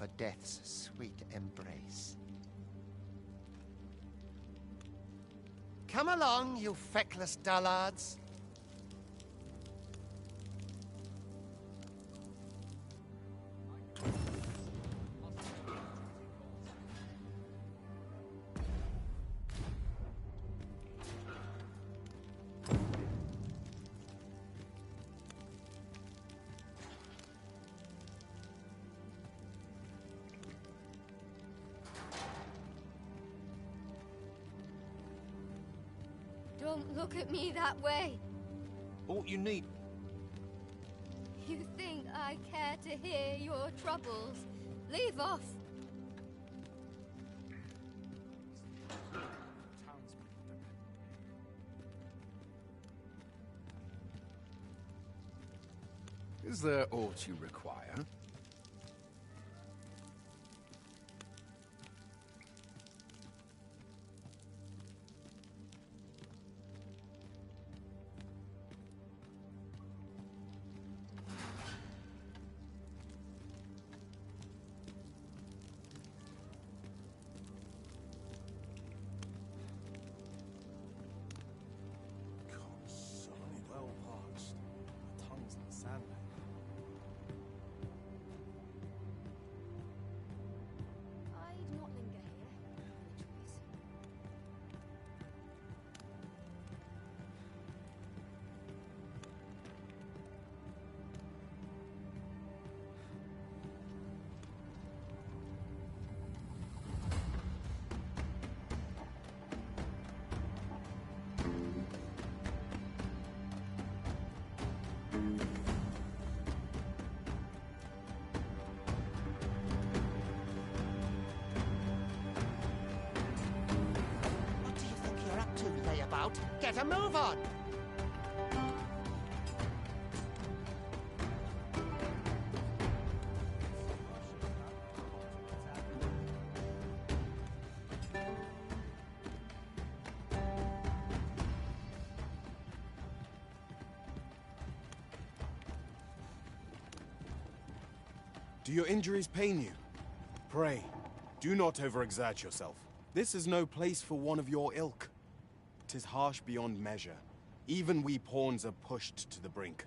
for death's sweet embrace. Come along, you feckless dullards. Don't look at me that way. All you need. You think I care to hear your troubles? Leave off. Is there aught you require? Well parched. My tongue's like sandpaper. I'd not linger here. No choice. What do you think you're up to, layabout? Get a move on! Do your injuries pain you? Pray, do not overexert yourself. This is no place for one of your ilk. 'Tis harsh beyond measure. Even we pawns are pushed to the brink.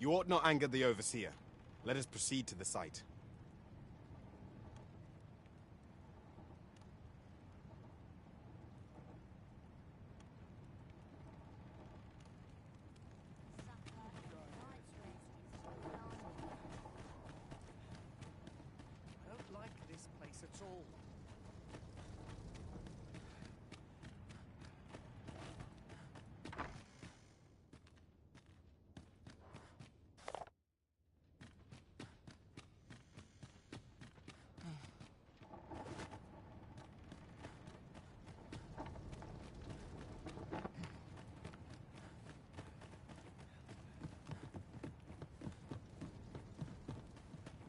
You ought not anger the overseer. Let us proceed to the site. I don't like this place at all.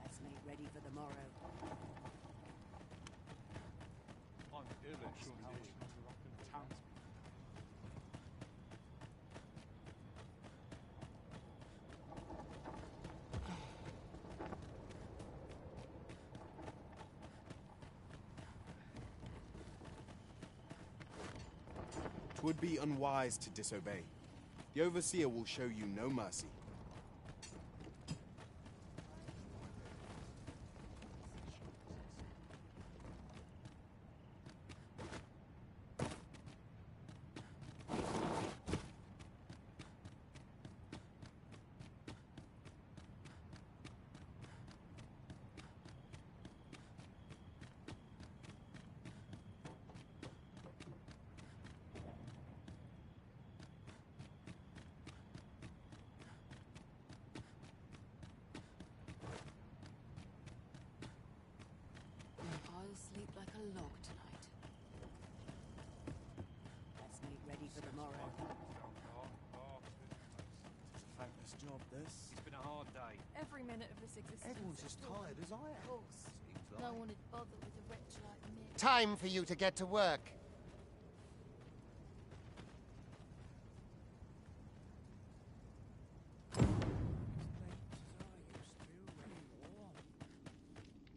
Let's make ready for the morrow. I'm ill at townsman. Twould be unwise to disobey. The overseer will show you no mercy. I'll sleep like a log tonight. Let's make ready for the morrow. Thankless job, this. It's been a hard day. Every minute of this existence. Everyone's is as fraught tired as I am. with course. No one would bother with a wretch like me. Time for you to get to work.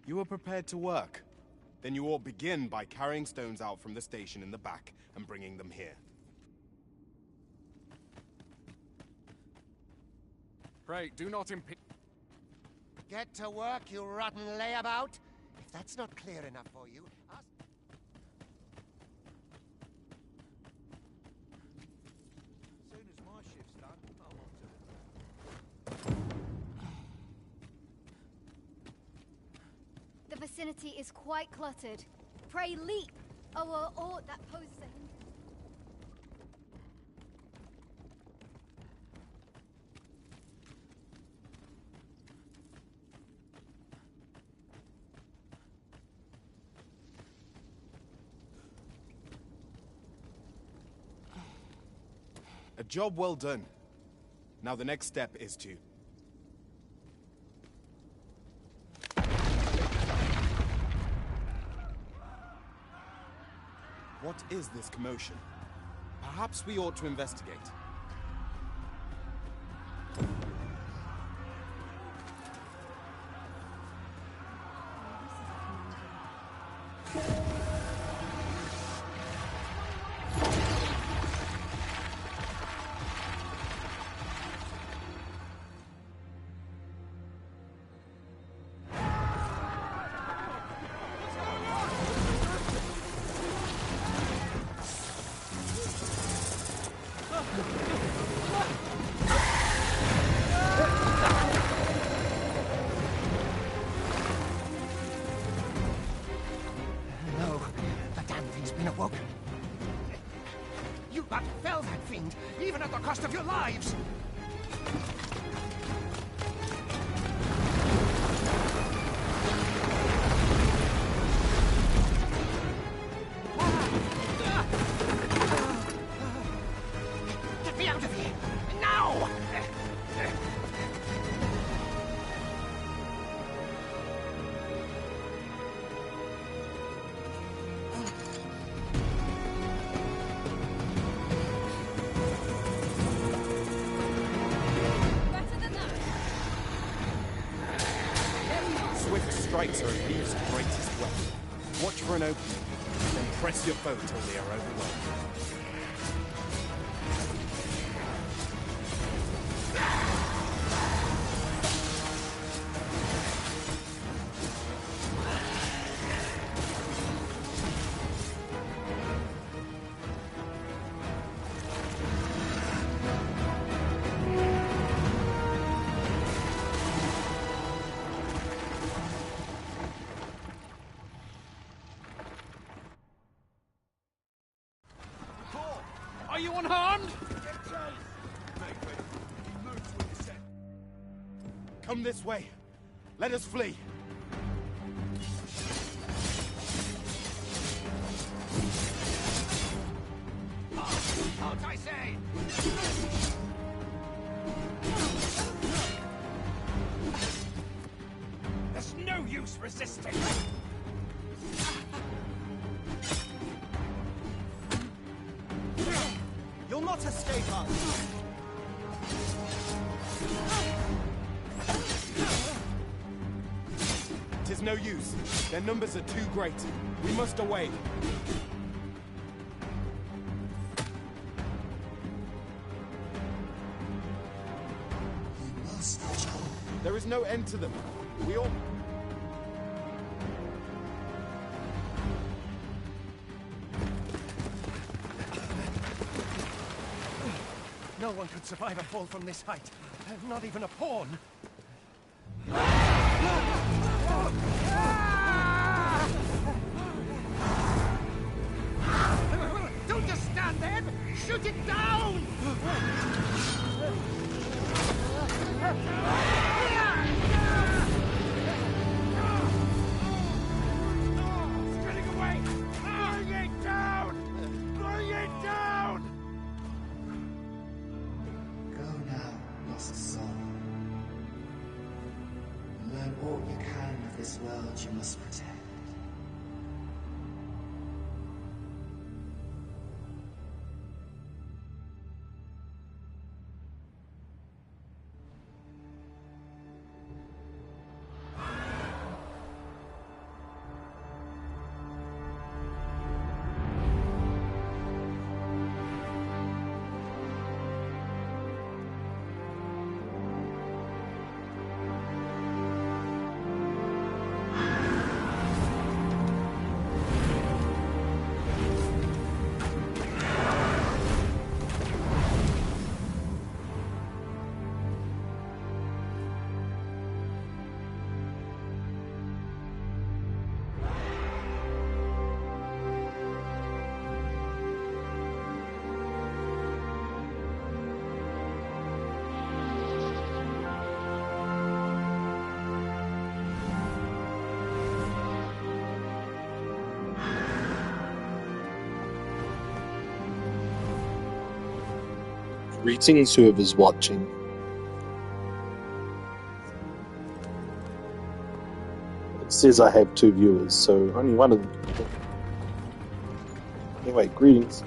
You are prepared to work. Then you ought begin by carrying stones out from the station in the back and bringing them here. Pray, do not impede. Get to work, you rotten layabout! If that's not clear enough for you, ask... As soon as my shift's done, I'm off to The vicinity is quite cluttered. Pray leap! Or that poses a hindrance. A job well done. Now the next step is to... What is this commotion? Perhaps we ought to investigate. No, the damn thing's been awoken. You but fell that fiend, even at the cost of your lives! Get me out of here! Now! Better than that! Swift strikes are a thief's greatest weapon. Watch for an opening, then press your foe till they are overwhelmed. Are you unharmed? Come this way. Let us flee. Out, I say! There's no use resisting. You'll not escape us! Tis no use. Their numbers are too great. We must away. There is no end to them. We all... No one could survive a fall from this height. Not even a pawn. Don't just stand there! Shoot it down! It's getting away! Bring it down! Bring it down! Go now, lost soul. Learn all you can of this world you must protect. Greetings, whoever's watching. It says I have 2 viewers, so only one of them. Anyway, greetings.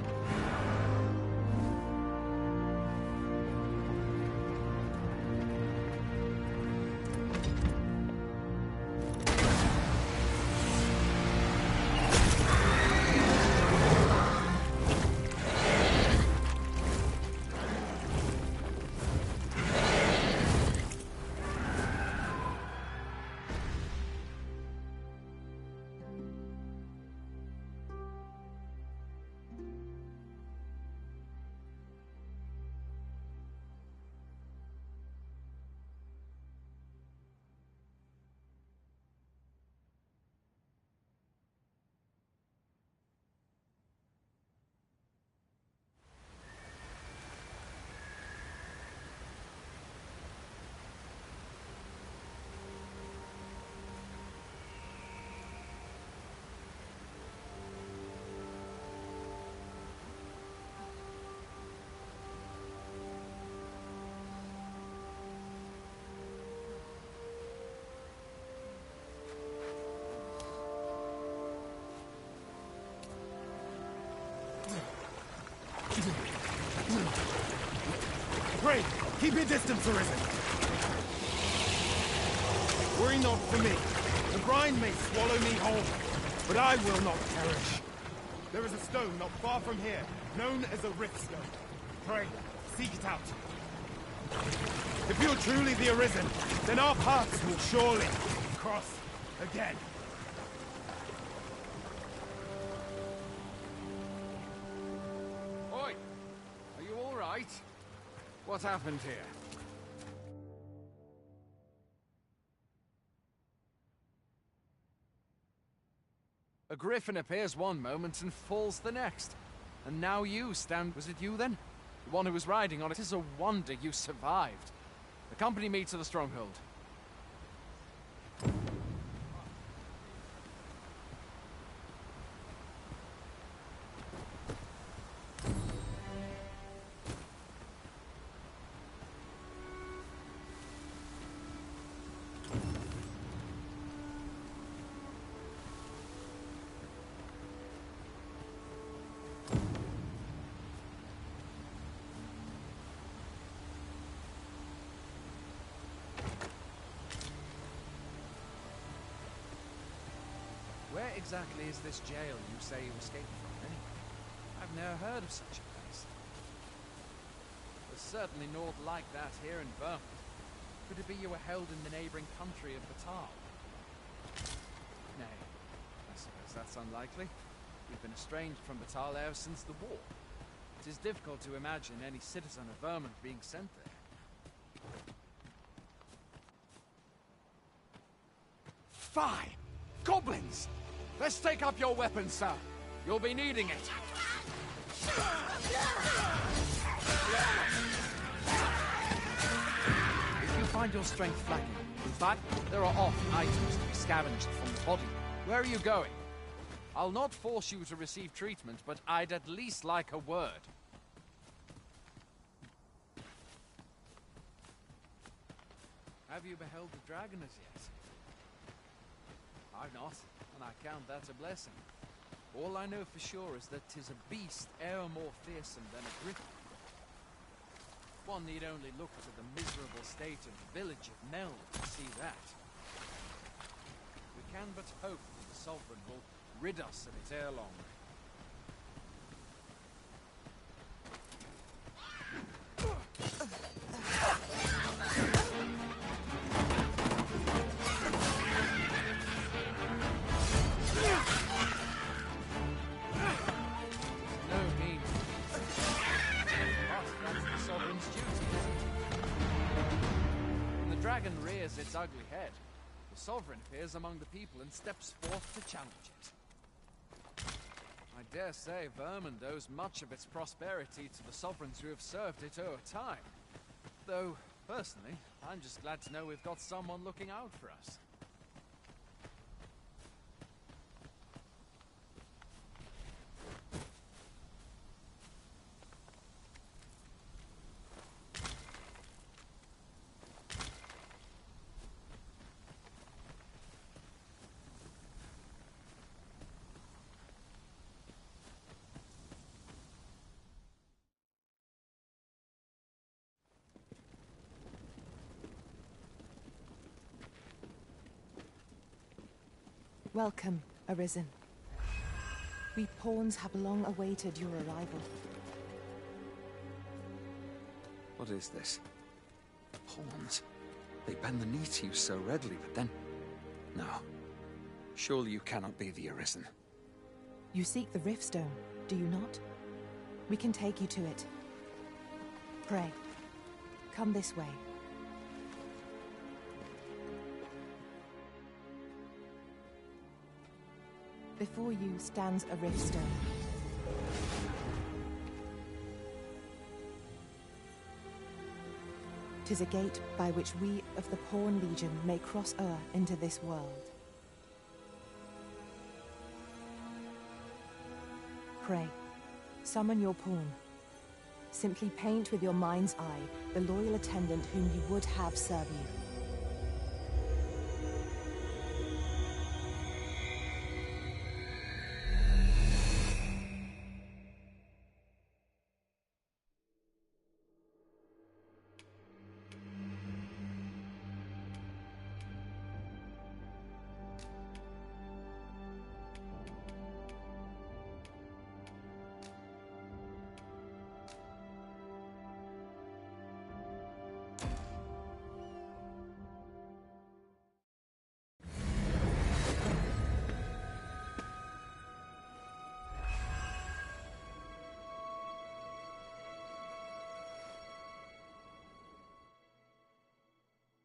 Pray, keep your distance, Arisen. Worry not for me. The brine may swallow me whole, but I will not perish. There is a stone not far from here, known as a rift stone. Pray, seek it out. If you're truly the Arisen, then our paths will surely cross again. Oi! Are you all right? What happened here? A griffin appears one moment and falls the next. And now you stand... Was it you then? The one who was riding on it. It is a wonder you survived. Accompany me to the stronghold. Where exactly is this jail you say you escaped from, anyway? I've never heard of such a place. There's certainly naught like that here in Vermont. Could it be you were held in the neighboring country of Batal? Nay, I suppose that's unlikely. We've been estranged from Batal ever since the war. It is difficult to imagine any citizen of Vermont being sent there. Fie! Goblins! Let's take up your weapons, sir. You'll be needing it. If you find your strength flagging, in fact, there are often items to be scavenged from the body. Where are you going? I'll not force you to receive treatment, but I'd at least like a word. Have you beheld the dragon as yet? I've not, and I count that a blessing. All I know for sure is that 'tis a beast e'er more fearsome than a griffin. One need only look to the miserable state of the village of Mel to see that. We can but hope that the Sovereign will rid us of it ere long. Its ugly head, the Sovereign appears among the people and steps forth to challenge it. I dare say Vermont owes much of its prosperity to the sovereigns who have served it o'er time. Though, personally, I'm just glad to know we've got someone looking out for us. Welcome, Arisen. We pawns have long awaited your arrival. What is this? Pawns? They bend the knee to you so readily, but then... No. Surely you cannot be the Arisen. You seek the Riftstone, do you not? We can take you to it. Pray. Come this way. Before you stands a Riftstone. Tis a gate by which we of the Pawn Legion may cross o'er into this world. Pray, summon your pawn. Simply paint with your mind's eye the loyal attendant whom you would have serve you.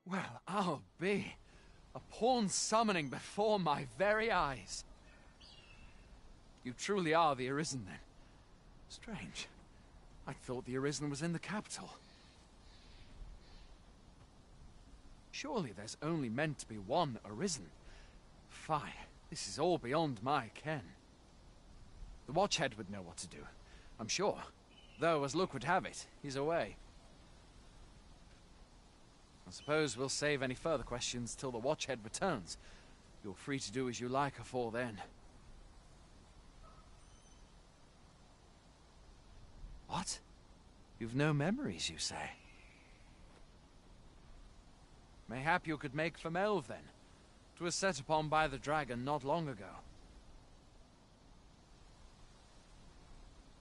Well, I'll be. A pawn summoning before my very eyes. You truly are the Arisen, then. Strange. I thought the Arisen was in the capital. Surely there's only meant to be one Arisen. Fie, this is all beyond my ken. The Watchhead would know what to do, I'm sure. Though, as luck would have it, he's away. I suppose we'll save any further questions till the Watchhead returns. You're free to do as you like afore then. What? You've no memories, you say? Mayhap you could make for Melve, then. 'Twas set upon by the dragon not long ago.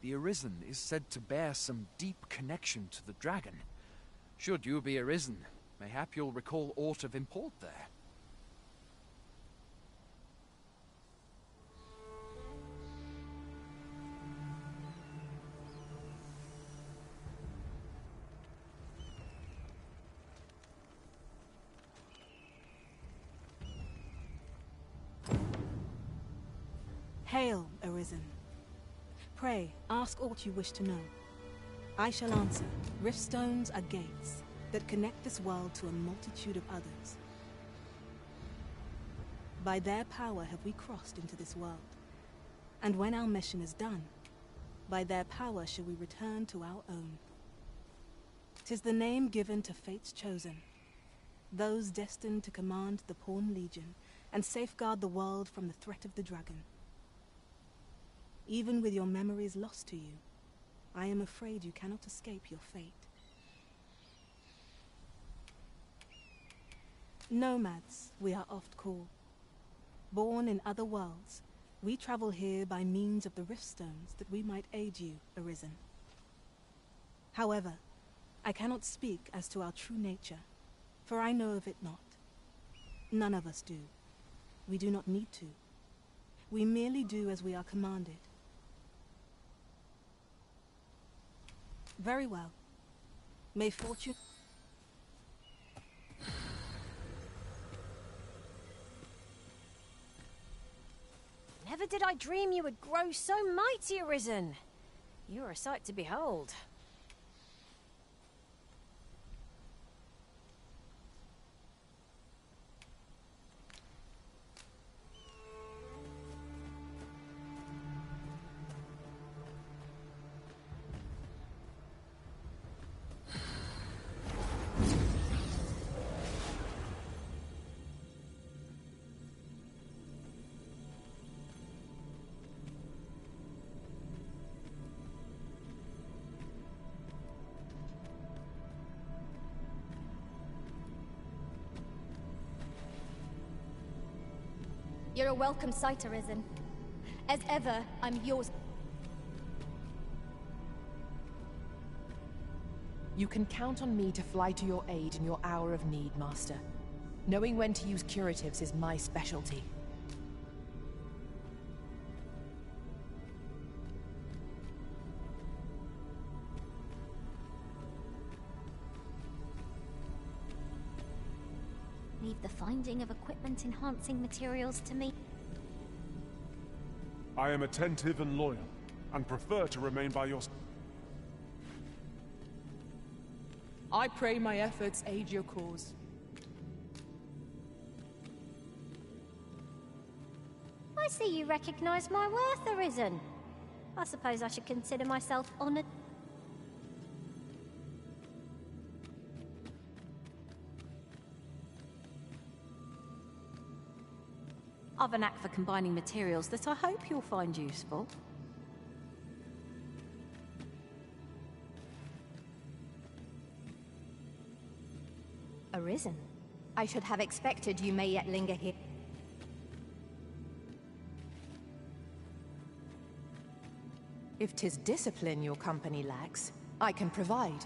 The Arisen is said to bear some deep connection to the dragon. Should you be Arisen, mayhap you'll recall aught of import there. Hail, Arisen. Pray, ask aught you wish to know. I shall answer. Riftstones are gates that connect this world to a multitude of others. By their power have we crossed into this world. And when our mission is done, by their power shall we return to our own. 'Tis the name given to fate's chosen, those destined to command the Pawn Legion and safeguard the world from the threat of the dragon. Even with your memories lost to you, I am afraid you cannot escape your fate. Nomads, we are oft called. Born in other worlds, we travel here by means of the Riftstones that we might aid you, Arisen. However, I cannot speak as to our true nature, for I know of it not. None of us do. We do not need to. We merely do as we are commanded. Very well. May fortune... Never did I dream you would grow so mighty, Arisen. You are a sight to behold. You're a welcome sight, Arisen. As ever, I'm yours. You can count on me to fly to your aid in your hour of need, Master. Knowing when to use curatives is my specialty. Leave the finding of equipment-enhancing materials to me. I am attentive and loyal, and prefer to remain by your side. I pray my efforts aid your cause. I see you recognize my worth, Arisen. I suppose I should consider myself honored. I've a knack for combining materials that I hope you'll find useful. Arisen. I should have expected you may yet linger here. If 'tis discipline your company lacks, I can provide.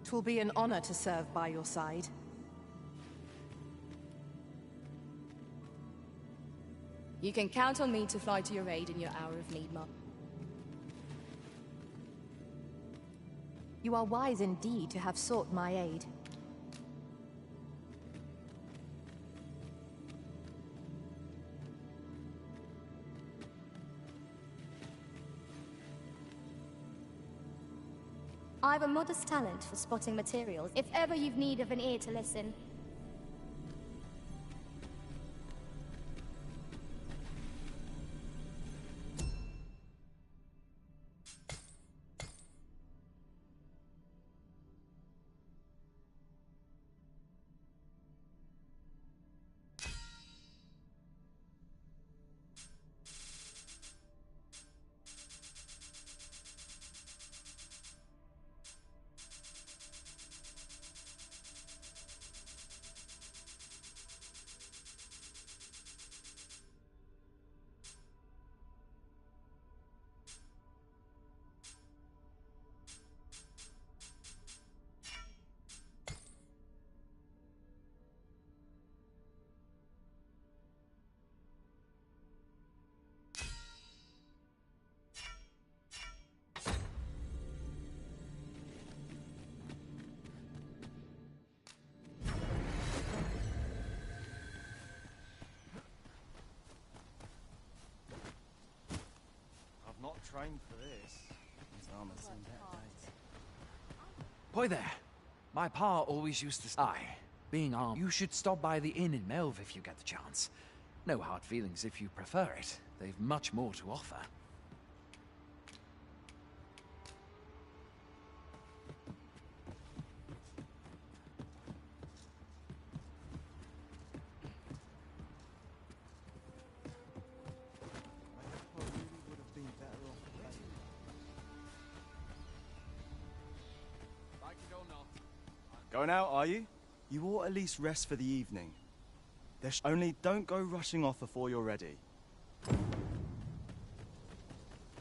'Twill be an honor to serve by your side. You can count on me to fly to your aid in your hour of need, Mark. You are wise indeed to have sought my aid. I've a modest talent for spotting materials, if ever you've need of an ear to listen. Not trained for this. His armor seemed better. Boy there. My pa always used to say, being armed, you should stop by the inn in Melve if you get the chance. No hard feelings if you prefer it. They've much more to offer. Going out, are you? You ought at least rest for the evening. Only don't go rushing off before you're ready.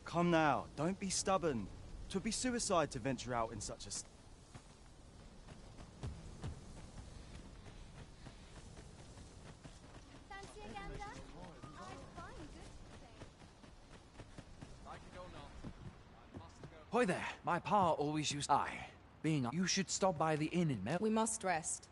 Come now, don't be stubborn. 'Twould be suicide to venture out in such a... Fancy a gander? I'd find good today. Boy there. My pa always used to say, being armed, you should stop by the inn in Melve. We must rest.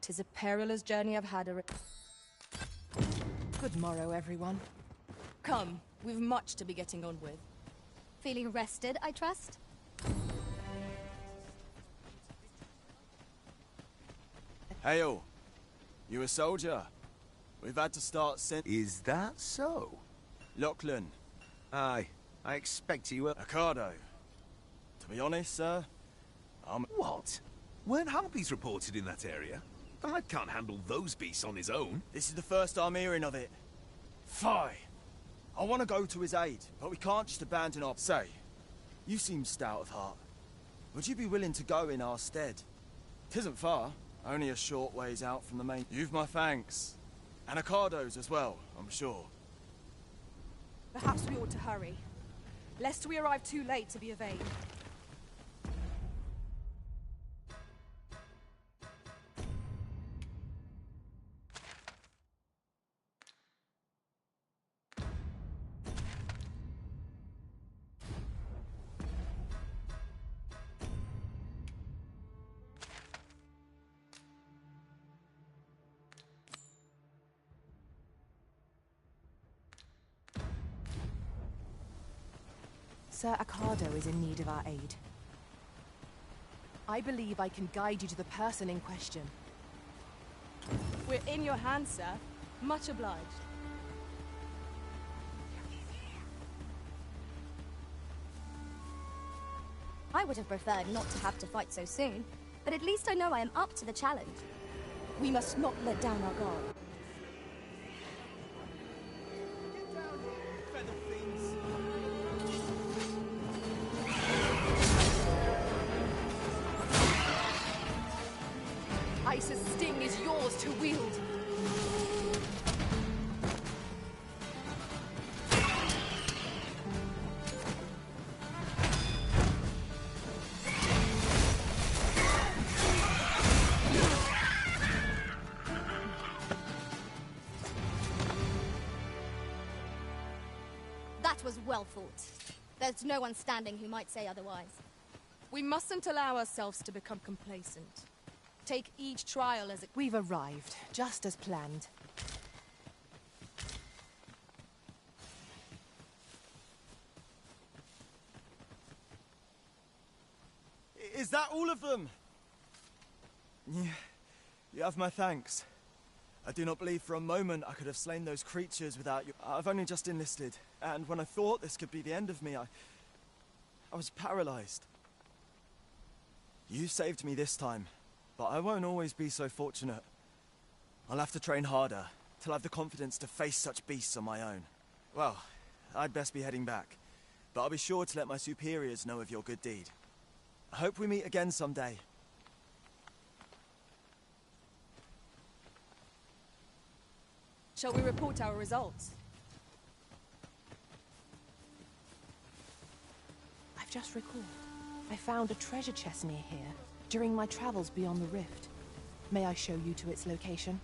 Tis a perilous journey I've had. Good morrow, everyone. Come, we've much to be getting on with. Feeling rested, I trust? Hail! You a soldier? We've had to start Is that so? Lachlan. Aye, I expect you were... Ocado. To be honest, sir, I'm... What? Weren't harpies reported in that area? I can't handle those beasts on his own. This is the first I'm hearing of it. Fie! I want to go to his aid, but we can't just abandon our... Say, you seem stout of heart. Would you be willing to go in our stead? 'Tisn't far, only a short ways out from the main... You've my thanks. And Akado's as well, I'm sure. Perhaps we ought to hurry, lest we arrive too late to be of aid. Sir Akado is in need of our aid. I believe I can guide you to the person in question. We're in your hands, sir. Much obliged. I would have preferred not to have to fight so soon, but at least I know I am up to the challenge. We must not let down our guard. Ice's sting is yours to wield. That was well fought. There's no one standing who might say otherwise. We mustn't allow ourselves to become complacent. Take each trial as it... We've arrived, just as planned. Is that all of them? Yeah, you have my thanks. I do not believe for a moment I could have slain those creatures without you. I've only just enlisted, and when I thought this could be the end of me, I was paralyzed. You saved me this time. But I won't always be so fortunate. I'll have to train harder, till I've the confidence to face such beasts on my own. Well, I'd best be heading back, but I'll be sure to let my superiors know of your good deed. I hope we meet again someday. Shall we report our results? I've just recalled. I found a treasure chest near here during my travels beyond the rift. May I show you to its location?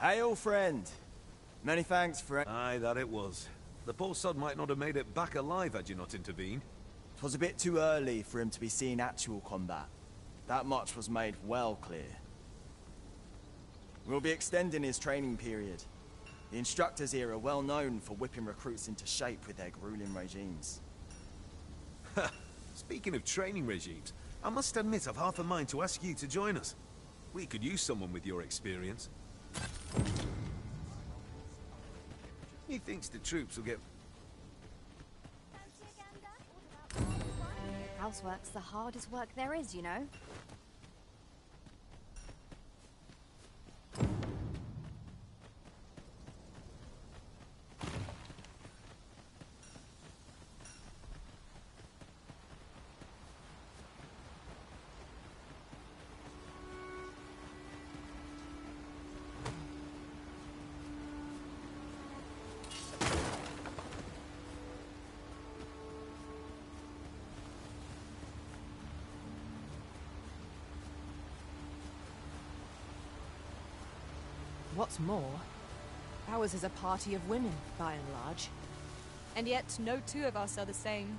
Hail, friend! Many thanks for... Aye, that it was. The poor sod might not have made it back alive had you not intervened. 'Twas a bit too early for him to be seeing actual combat. That much was made well clear. We'll be extending his training period. The instructors here are well known for whipping recruits into shape with their grueling regimes. Speaking of training regimes, I must admit I've half a mind to ask you to join us. We could use someone with your experience. He thinks the troops will get... Housework's the hardest work there is, you know. What's more, ours is a party of women, by and large. And yet, no two of us are the same.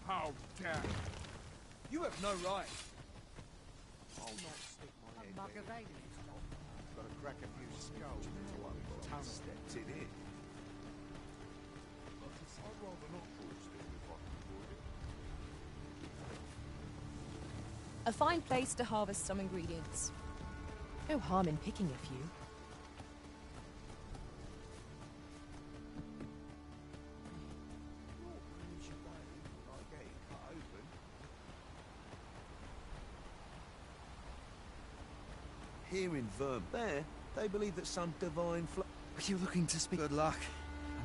How dare you! You have no right. I'll not stick my head aggravating it. Got to crack a few skulls before I'm tunnel stepped it in. I'd rather not fall still if I can avoid it. A fine place to harvest some ingredients. No harm in picking a few. Here in Verm, there, they believe that some divine flow. Are you looking to speak? Good luck.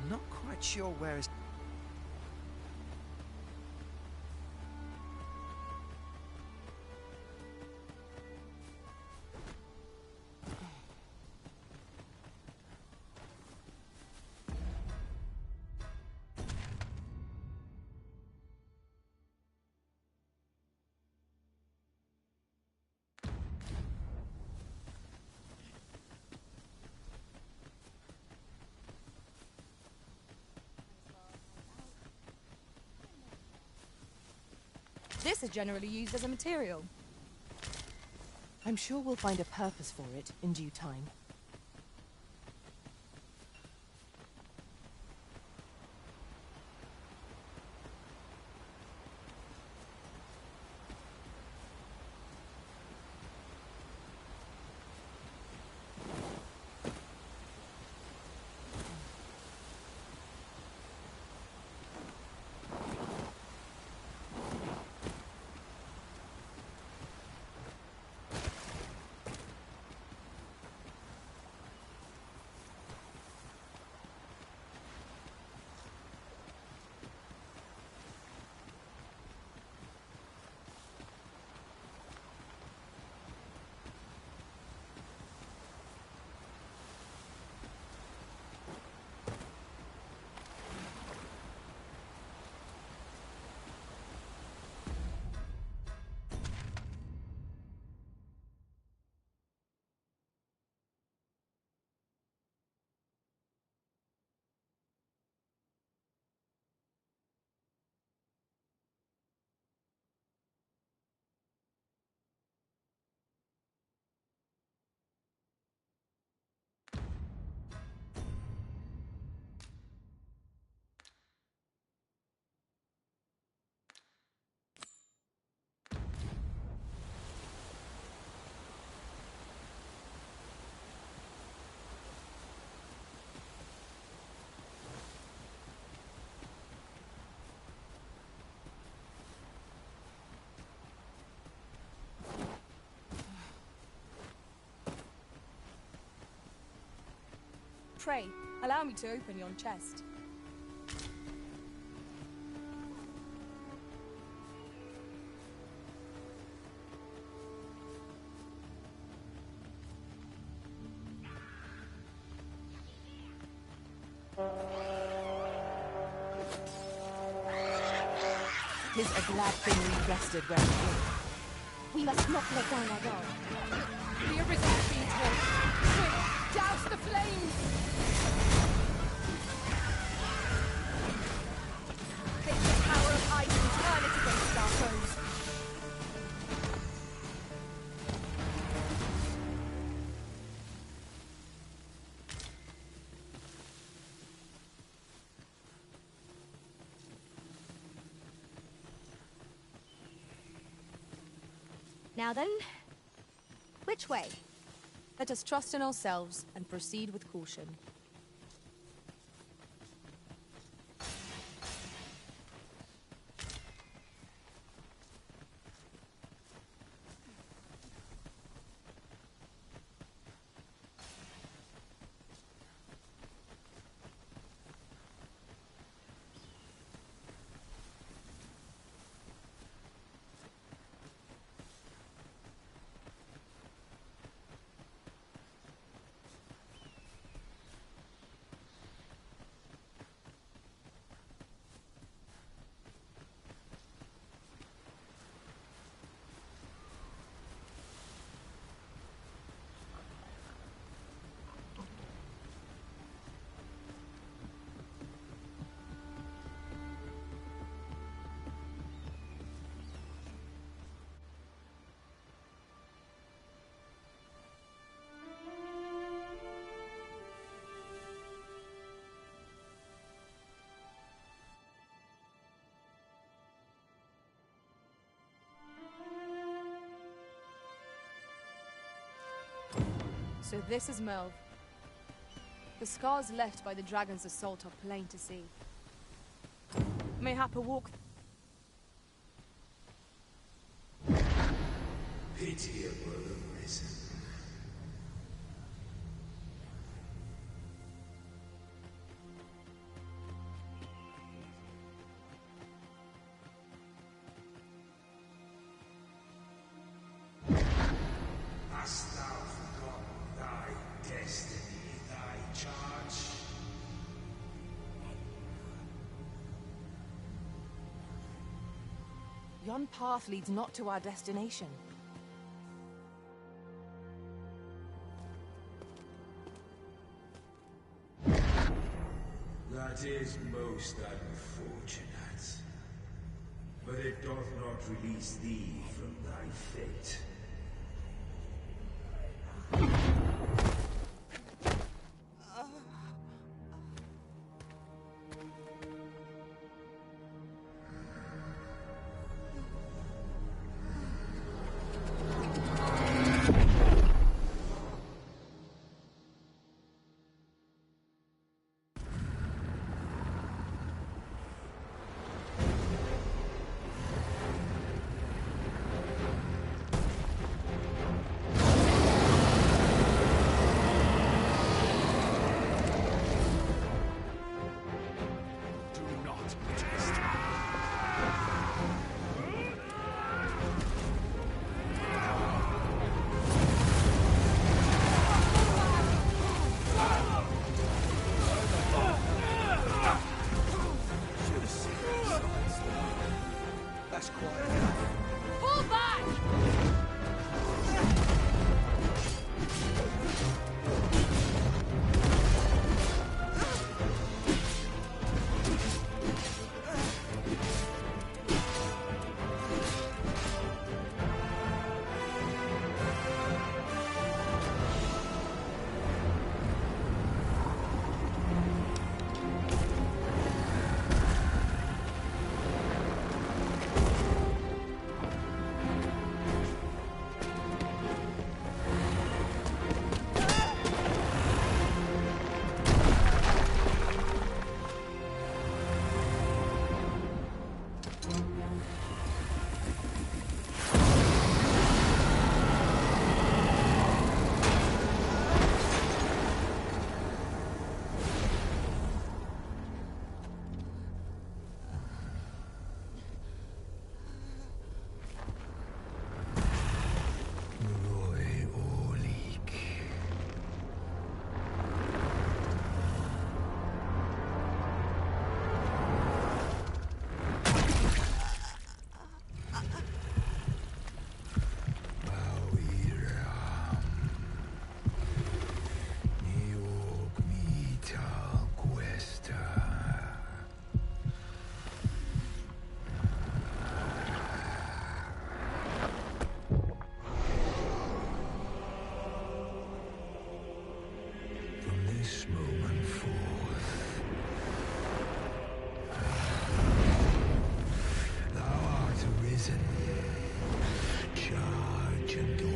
I'm not quite sure where his... This is generally used as a material. I'm sure we'll find a purpose for it in due time. Pray, allow me to open yon chest. Tis a glad thing we rested where we did. We must not let down our guard. The arisen machine torch! Quick, douse the flames! Take the power of ice and turn it against our foes. Now then, which way? Let us trust in ourselves and proceed with caution. So this is Melv. The scars left by the dragon's assault are plain to see. Mayhap a walk... Pitiable arisen. Hast thou forgotten thy destiny, thy charge? Yon path leads not to our destination. That is most unfortunate. But it doth not release thee from thy fate. This moment forth, thou art arisen, charge and all.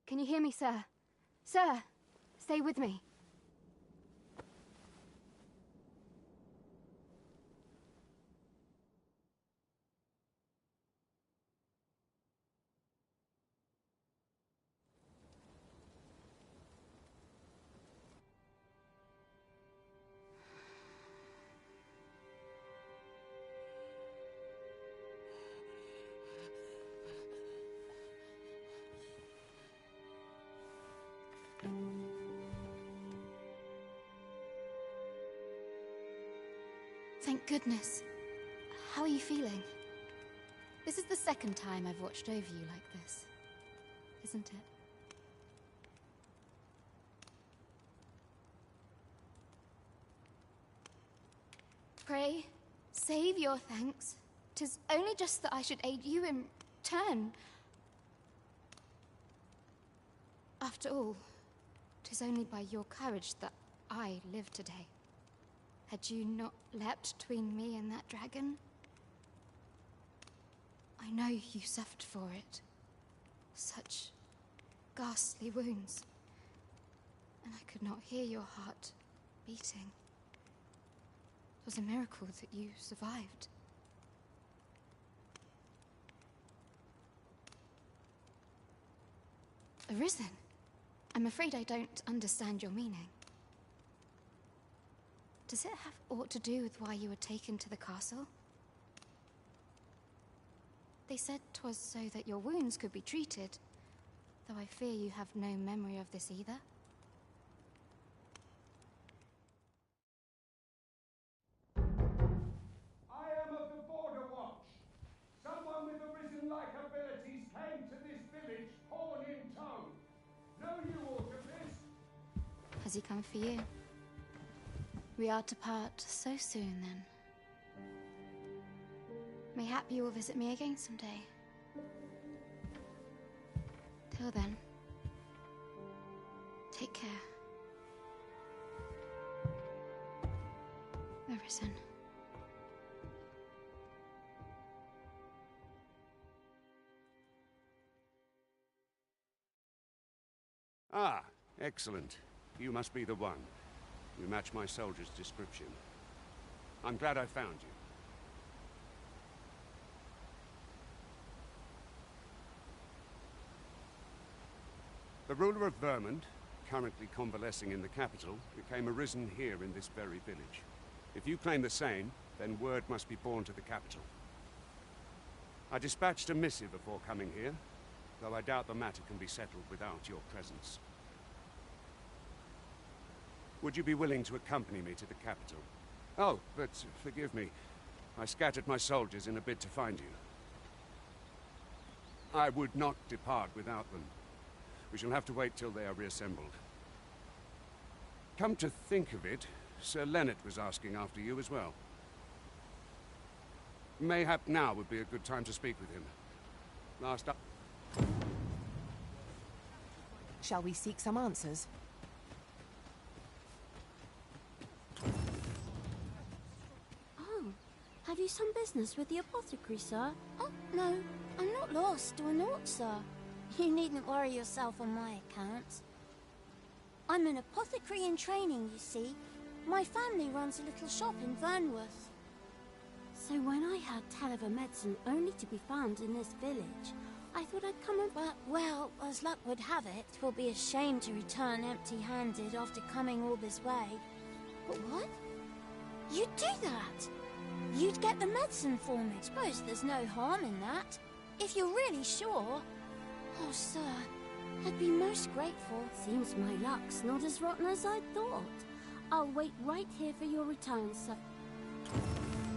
Can you hear me, sir? Sir, stay with me. Thank goodness. How are you feeling? This is the second time I've watched over you like this, isn't it? Pray, save your thanks. 'Tis only just that I should aid you in turn. After all, 'tis only by your courage that I live today. Had you not leapt between me and that dragon, I know you suffered for it. Such ghastly wounds. And I could not hear your heart beating. It was a miracle that you survived. Arisen? I'm afraid I don't understand your meaning. Does it have aught to do with why you were taken to the castle? They said 'twas so that your wounds could be treated, though I fear you have no memory of this either. I am of the Border Watch. Someone with Arisen-like abilities came to this village, horn in tow. Know you aught of this? Has he come for you? We are to part so soon, then. Mayhap you will visit me again someday. Till then, take care. Arisen. Ah, excellent. You must be the one. You match my soldier's description. I'm glad I found you. The ruler of Vermund, currently convalescing in the capital, became arisen here in this very village. If you claim the same, then word must be borne to the capital. I dispatched a missive before coming here, though I doubt the matter can be settled without your presence. Would you be willing to accompany me to the capital? Oh, but forgive me. I scattered my soldiers in a bid to find you. I would not depart without them. We shall have to wait till they are reassembled. Come to think of it, Sir Leonard was asking after you as well. Mayhap now would be a good time to speak with him. Last up. Shall we seek some answers? Oh, have you some business with the apothecary, sir? Oh, no, I'm not lost or naught, sir. You needn't worry yourself on my account. I'm an apothecary in training, you see. My family runs a little shop in Vernworth. So when I heard tell of a medicine only to be found in this village, I thought I'd come and... But, well, as luck would have it, 'twill be a shame to return empty-handed after coming all this way. But what? You'd do that? You'd get the medicine for me. Suppose there's no harm in that. If you're really sure... Oh, sir, I'd be most grateful. Seems my luck's not as rotten as I thought. I'll wait right here for your return, sir.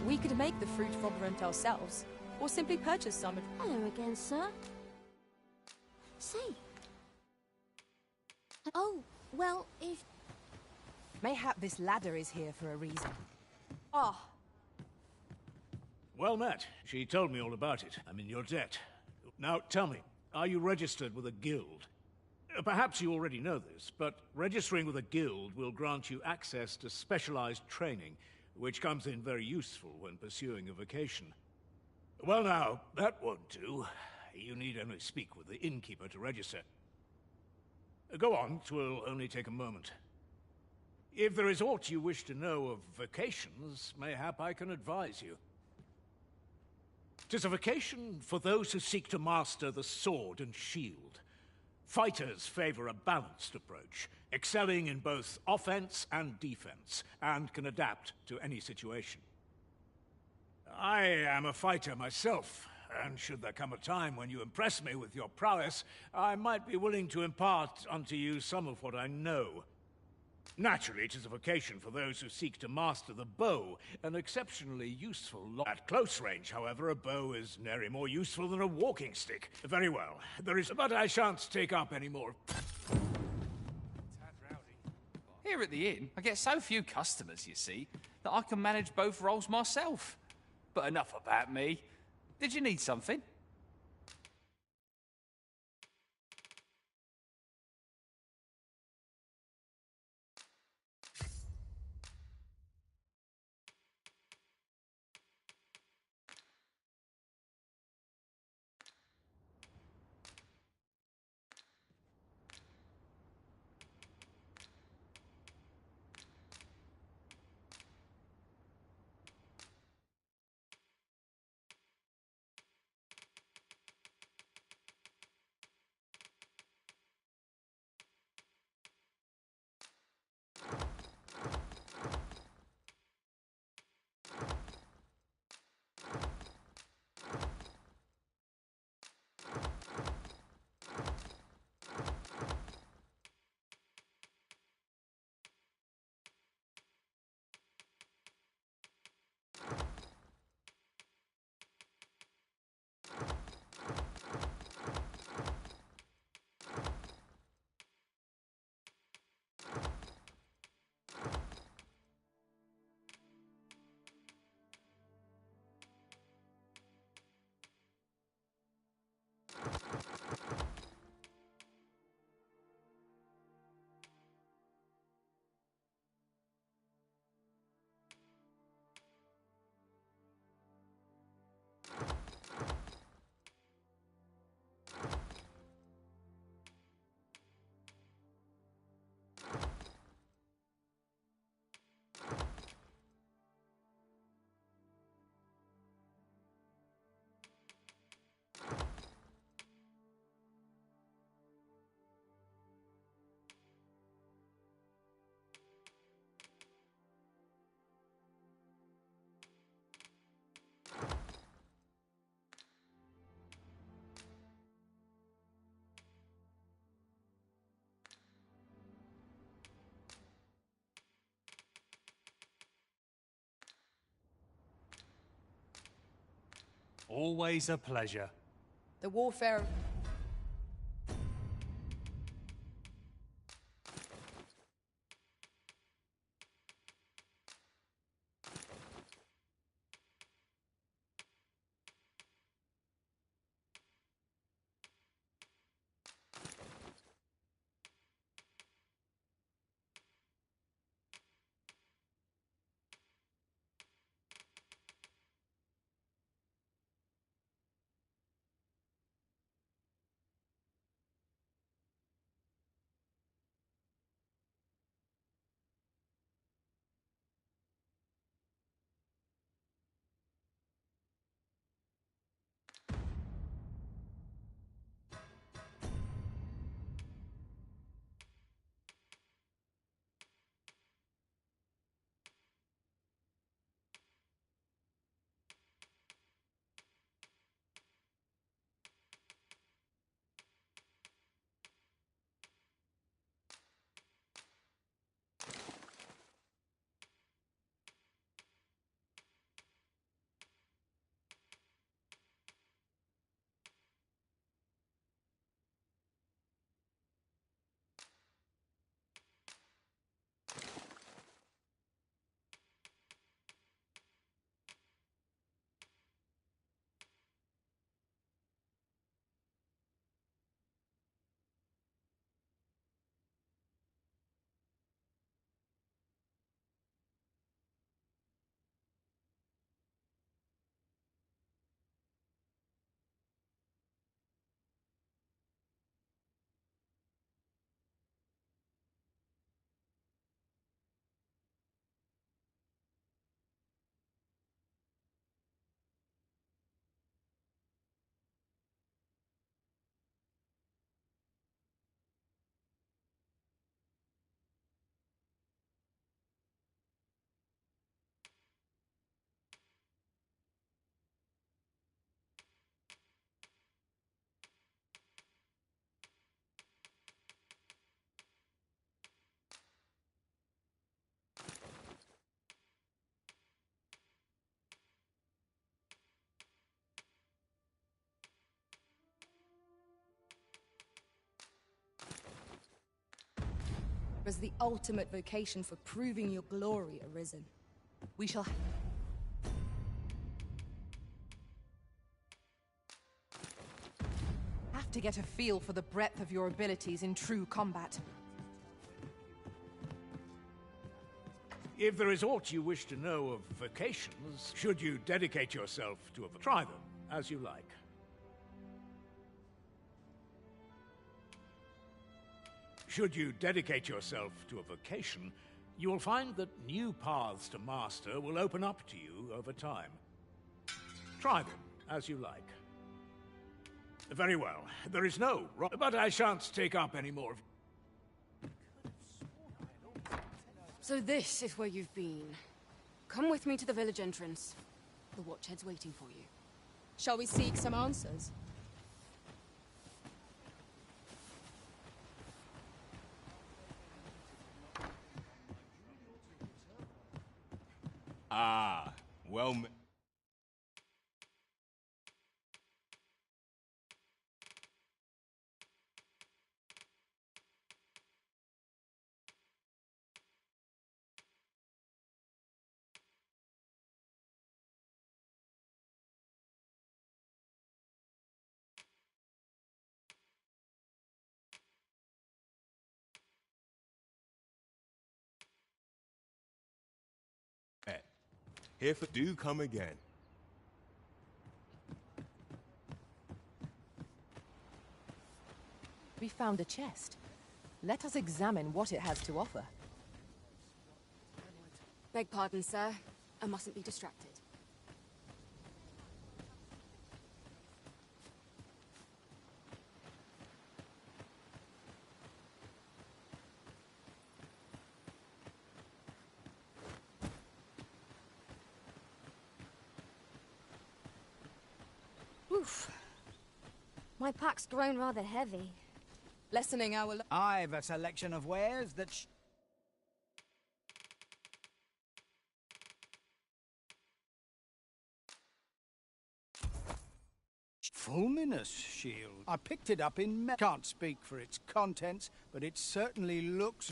We could make the fruit fragrant ourselves, or simply purchase some. Hello again, sir. Say. Oh, well, if... Mayhap this ladder is here for a reason. Ah. Well met. She told me all about it. I'm in your debt. Now, tell me, are you registered with a guild? Perhaps you already know this, but registering with a guild will grant you access to specialized training, which comes in very useful when pursuing a vocation. Well now, that won't do. You need only speak with the innkeeper to register. Go on, 'twill only take a moment. If there is aught you wish to know of vocations, mayhap I can advise you. 'Tis a vocation for those who seek to master the sword and shield. Fighters favor a balanced approach, excelling in both offense and defense, and can adapt to any situation. I am a fighter myself, and should there come a time when you impress me with your prowess, I might be willing to impart unto you some of what I know. Naturally, it is a vocation for those who seek to master the bow, an exceptionally useful at close range, however, a bow is nary more useful than a walking stick. Very well, there is... But I shan't take up any more... Here at the inn, I get so few customers, you see. that I can manage both roles myself. But enough about me. Did you need something? Always a pleasure. The warfare... was the ultimate vocation for proving your glory, Arisen. We shall... have to get a feel for the breadth of your abilities in true combat. If there is aught you wish to know of vocations, should you dedicate yourself to a... Try them, as you like. Should you dedicate yourself to a vocation, you will find that new paths to master will open up to you over time. Try them, as you like. Very well. There is no wrong, but I shan't take up any more of... So this is where you've been. Come with me to the village entrance. The Watchhead's waiting for you. Shall we seek some answers? Ah, well... Here for do come again. We found a chest. Let us examine what it has to offer. Beg pardon, sir. I mustn't be distracted. Oof. My pack's grown rather heavy. Lessening our... I've a selection of wares that... Fulminous shield. I picked it up in... Can't speak for its contents, but it certainly looks...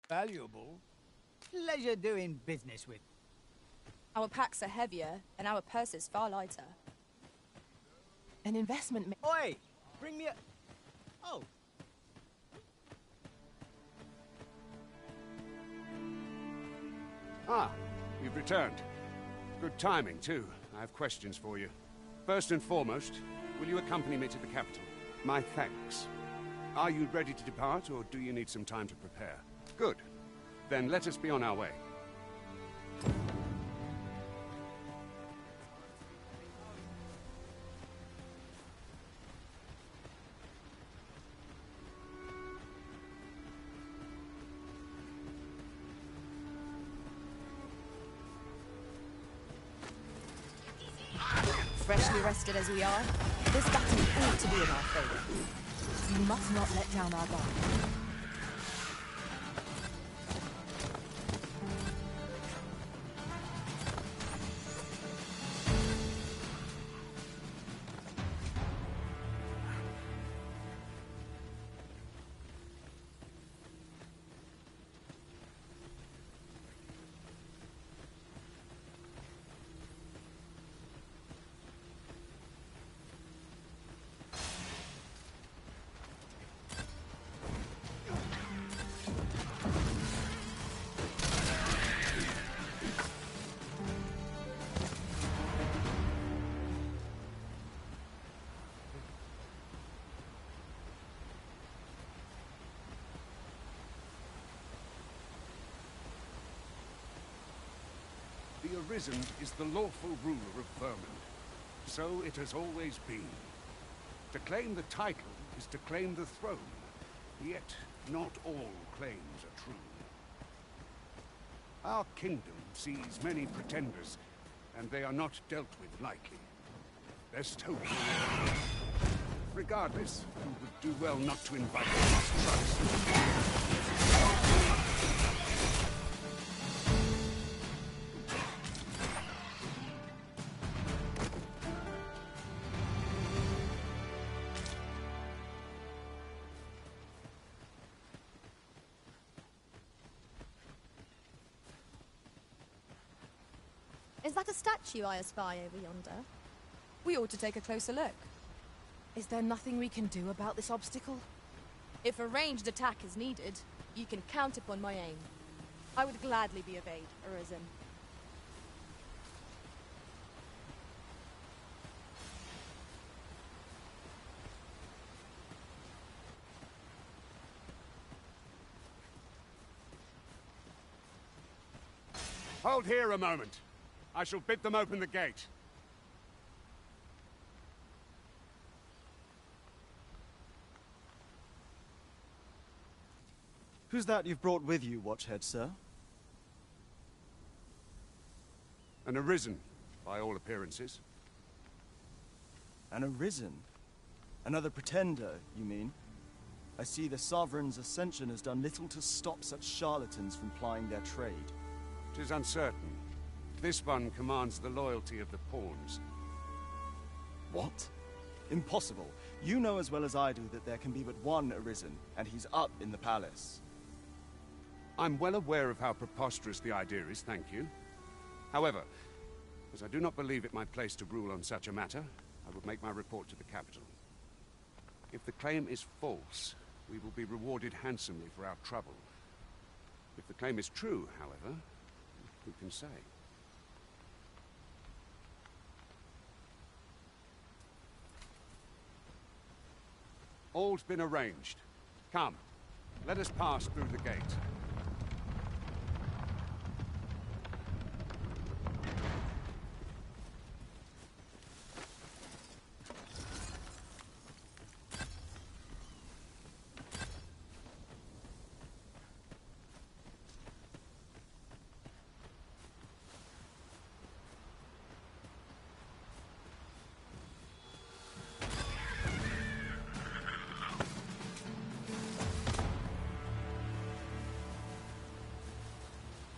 valuable. Pleasure doing business with. Our packs are heavier, and our purses far lighter. An investment... Oi! Bring me a... Oh! Ah, you've returned. Good timing, too. I have questions for you. First and foremost, will you accompany me to the capital? My thanks. Are you ready to depart, or do you need some time to prepare? Good. Then let us be on our way. Freshly rested as we are, this battle ought to be in our favor. You must not let down our guard. The Arisen is the lawful ruler of Vermund. So it has always been. To claim the title is to claim the throne. Yet, not all claims are true. Our kingdom sees many pretenders, and they are not dealt with lightly. Best hope. Regardless, you would do well not to invite mistrust. Is that a statue I espy over yonder? We ought to take a closer look. Is there nothing we can do about this obstacle? If a ranged attack is needed, you can count upon my aim. I would gladly be of aid, Arisen. Hold here a moment. I shall bid them open the gate. Who's that you've brought with you, Watchhead, sir? An Arisen, by all appearances. An Arisen? Another pretender, you mean? I see the Sovereign's ascension has done little to stop such charlatans from plying their trade. 'Tis uncertain. This one commands the loyalty of the pawns. What? Impossible. You know as well as I do that there can be but one Arisen, and he's up in the palace. I'm well aware of how preposterous the idea is, thank you. However, as I do not believe it my place to rule on such a matter, I will make my report to the capital. If the claim is false, we will be rewarded handsomely for our trouble. If the claim is true, however, who can say? All's been arranged. Come, let us pass through the gate.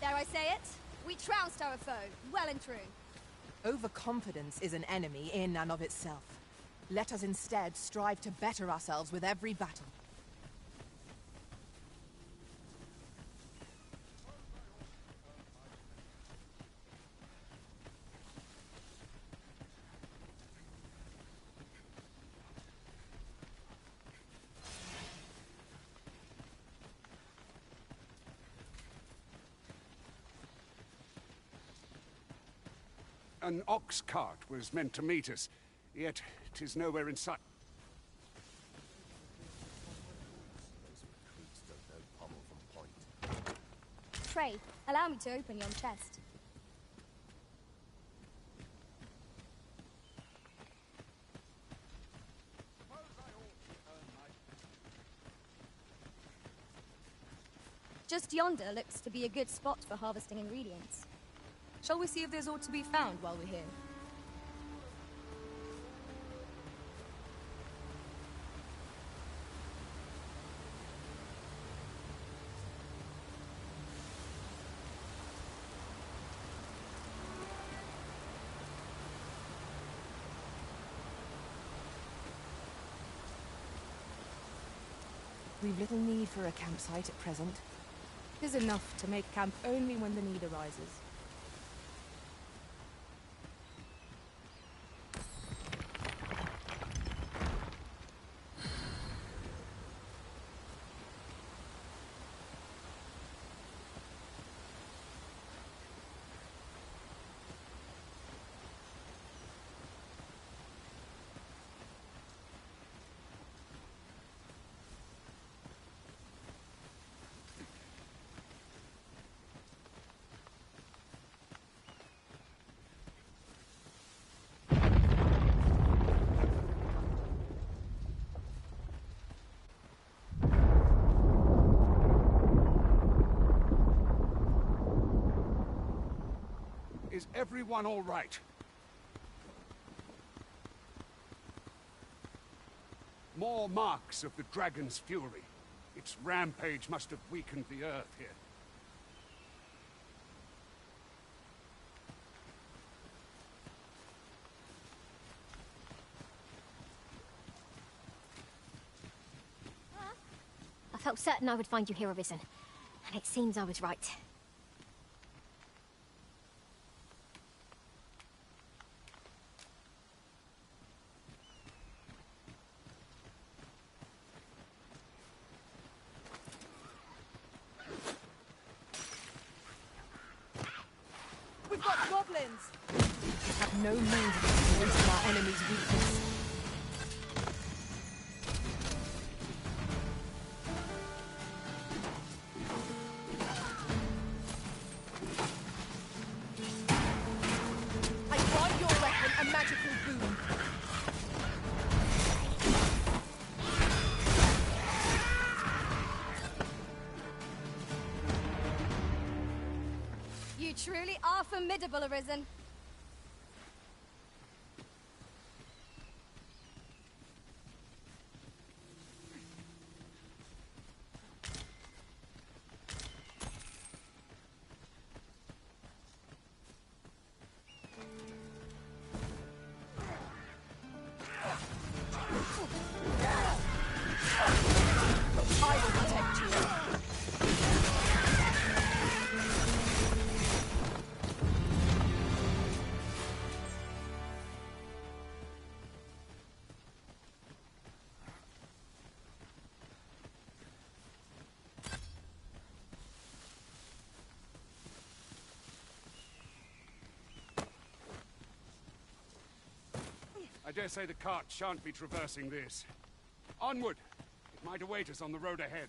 Dare I say it? We trounced our foe, well and true. Overconfidence is an enemy in and of itself. Let us instead strive to better ourselves with every battle. An ox cart was meant to meet us, yet 'tis nowhere in sight. Pray, allow me to open yon chest. Just yonder looks to be a good spot for harvesting ingredients. Shall we see if there's aught to be found while we're here? We've little need for a campsite at present. 'Tis enough to make camp only when the need arises. Is everyone all right? More marks of the dragon's fury. Its rampage must have weakened the earth here. I felt certain I would find you here, Arisen. And it seems I was right. we've got goblins! We have no means of exploiting our enemy's weakness. I grant your weapon a magical boon. You truly are formidable, Arisen. I will protect you. I dare say the cart shan't be traversing this. Onward! It might await us on the road ahead.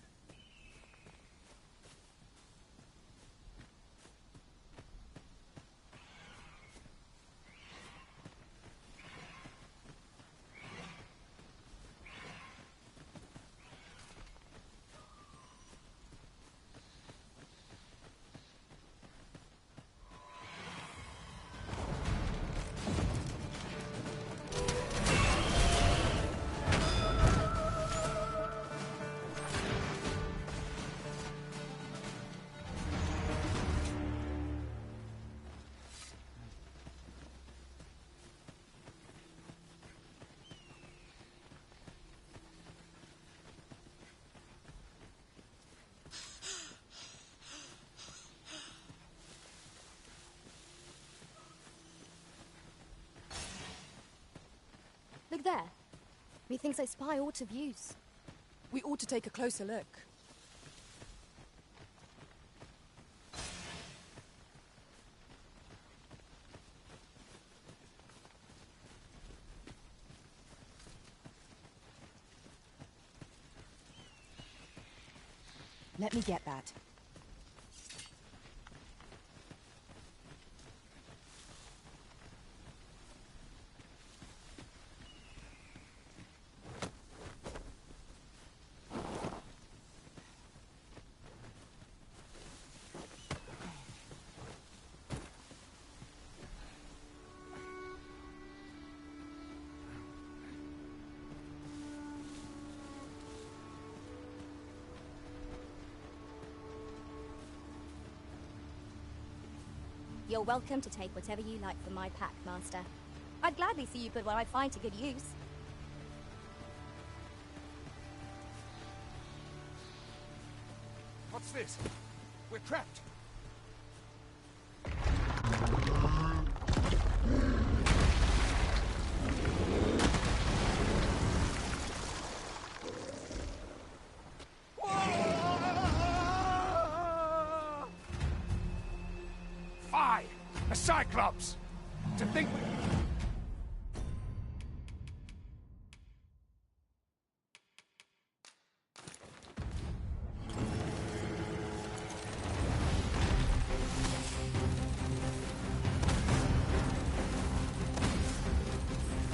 Look there. Methinks I spy aught of use. We ought to take a closer look. Let me get that. You're welcome to take whatever you like from my pack, Master. I'd gladly see you put what I find to good use. What's this? We're trapped. Fie! A Cyclops! To think...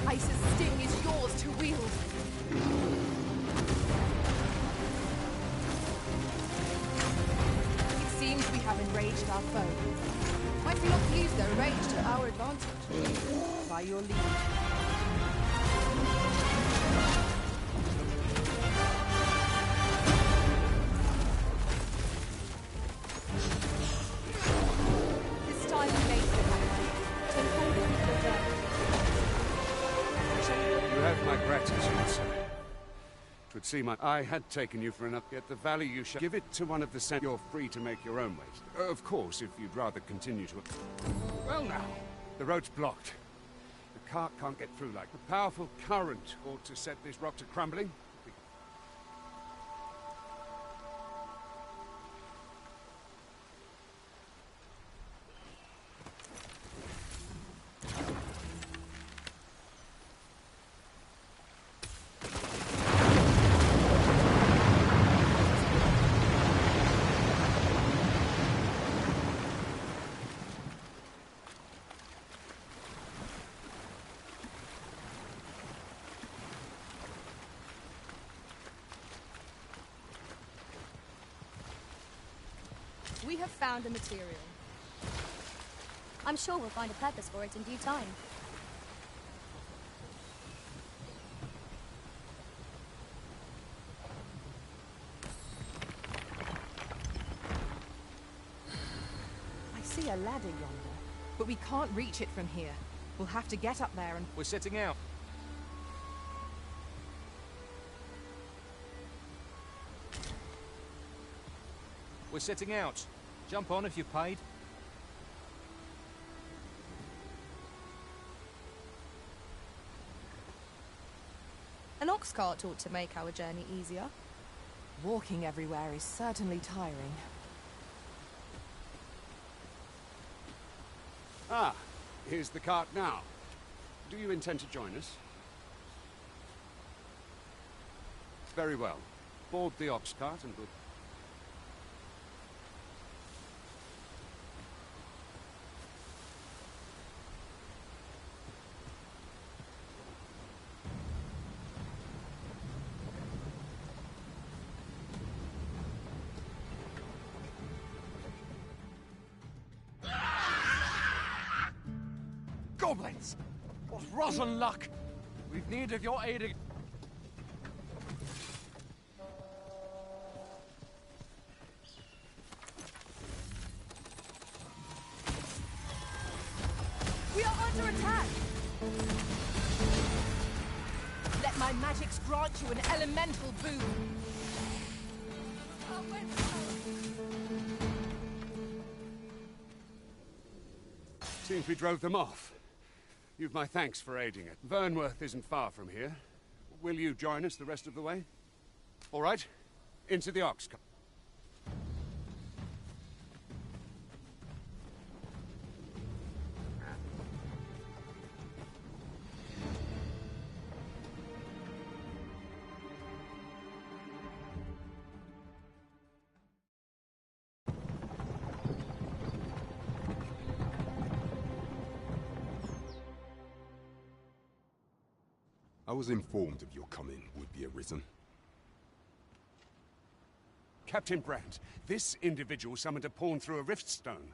Ice's sting is yours to wield. It seems we have enraged our foe. Might we not use their rage to our advantage? By your lead. This time we made it happen. Take hold of your death. You have my gratitude, sir. 'Twould seem I had taken you for enough, yet the value you shall give it to one of the sent. You're free to make your own ways. Of course, if you'd rather continue to... Well now, the road's blocked. The cart can't get through like... A powerful current ought to set this rock to crumbling. We have found a material. I'm sure we'll find a purpose for it in due time. I see a ladder yonder, but we can't reach it from here. We'll have to get up there and... We're setting out. We're setting out. Jump on if you've paid. An ox cart ought to make our journey easier. Walking everywhere is certainly tiring. Ah, here's the cart now. Do you intend to join us? Very well. Board the ox cart and we'll... Goblins! What rotten luck! We've need of your aid. We are under attack! Let my magics grant you an elemental boon. Seems we drove them off. You've my thanks for aiding it. Vernworth isn't far from here. Will you join us the rest of the way? All right. Into the ox cart. I was informed of your coming would be arisen. Captain Brandt, this individual summoned a pawn through a rift stone.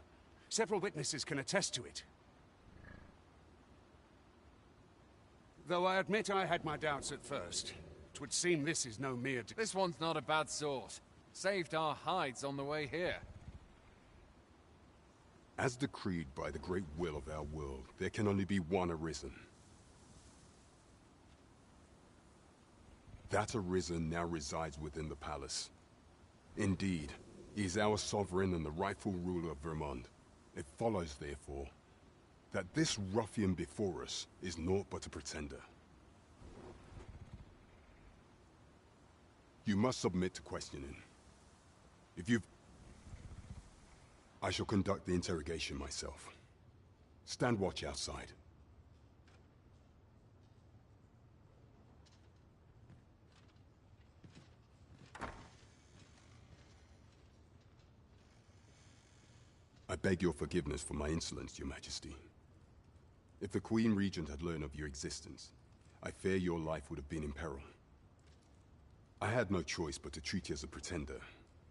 Several witnesses can attest to it. Though I admit I had my doubts at first. 'Twould seem this is no mere... This one's not a bad sort. Saved our hides on the way here. As decreed by the great will of our world, there can only be one arisen. That arisen now resides within the palace. Indeed, he is our sovereign and the rightful ruler of Vermont. It follows, therefore, that this ruffian before us is naught but a pretender. You must submit to questioning. If you've... I shall conduct the interrogation myself. Stand watch outside. I beg your forgiveness for my insolence, Your Majesty. If the Queen Regent had learned of your existence, I fear your life would have been in peril. I had no choice but to treat you as a pretender,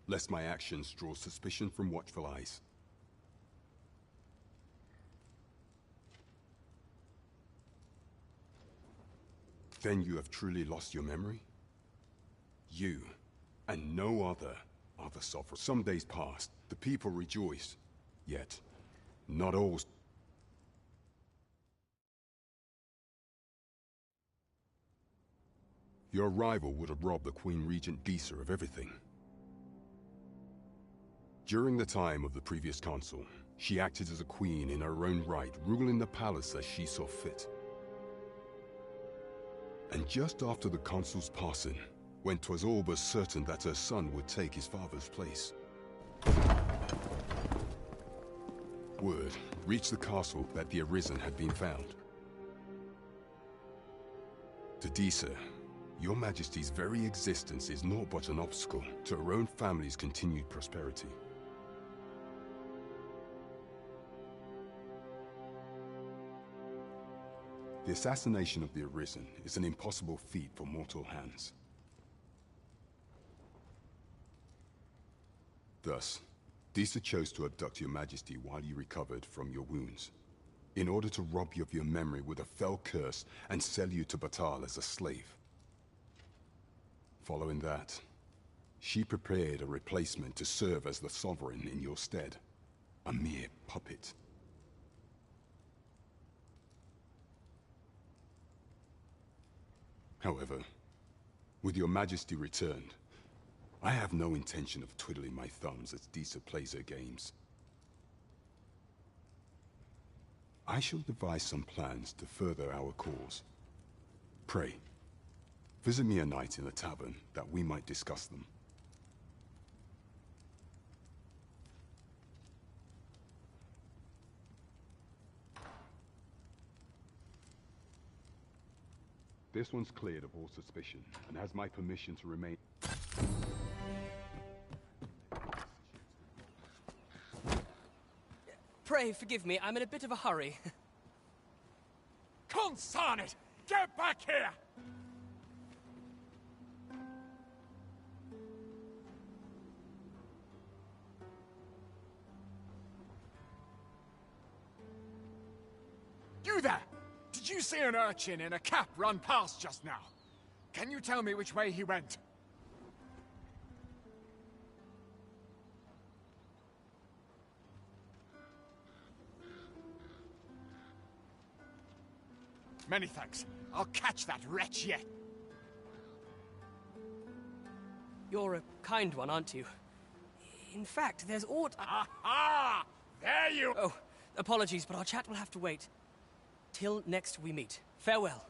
lest my actions draw suspicion from watchful eyes. Then you have truly lost your memory? You, and no other, are the sovereign. Some days passed, the people rejoiced. Yet, not all. Your arrival would have robbed the Queen Regent Disa of everything. During the time of the previous consul, she acted as a queen in her own right, ruling the palace as she saw fit. And just after the consul's passing, when 'twas all but certain that her son would take his father's place, word reached the castle that the Arisen had been found. To Disa, your Majesty's very existence is naught but an obstacle to her own family's continued prosperity. The assassination of the Arisen is an impossible feat for mortal hands. Thus, Disa chose to abduct your majesty while you recovered from your wounds, in order to rob you of your memory with a fell curse and sell you to Batal as a slave. Following that, she prepared a replacement to serve as the sovereign in your stead. A mere puppet. However, with your majesty returned, I have no intention of twiddling my thumbs as Disa plays her games. I shall devise some plans to further our cause. Pray, visit me a night in the tavern that we might discuss them. This one's cleared of all suspicion, and has my permission to remain... Pray forgive me, I'm in a bit of a hurry. Consign it! Get back here! You there! Did you see an urchin in a cap run past just now? Can you tell me which way he went? Many thanks. I'll catch that wretch yet. You're a kind one, aren't you? In fact, there's aught... Aha! There you... Oh, apologies, but our chat will have to wait. Till next we meet. Farewell.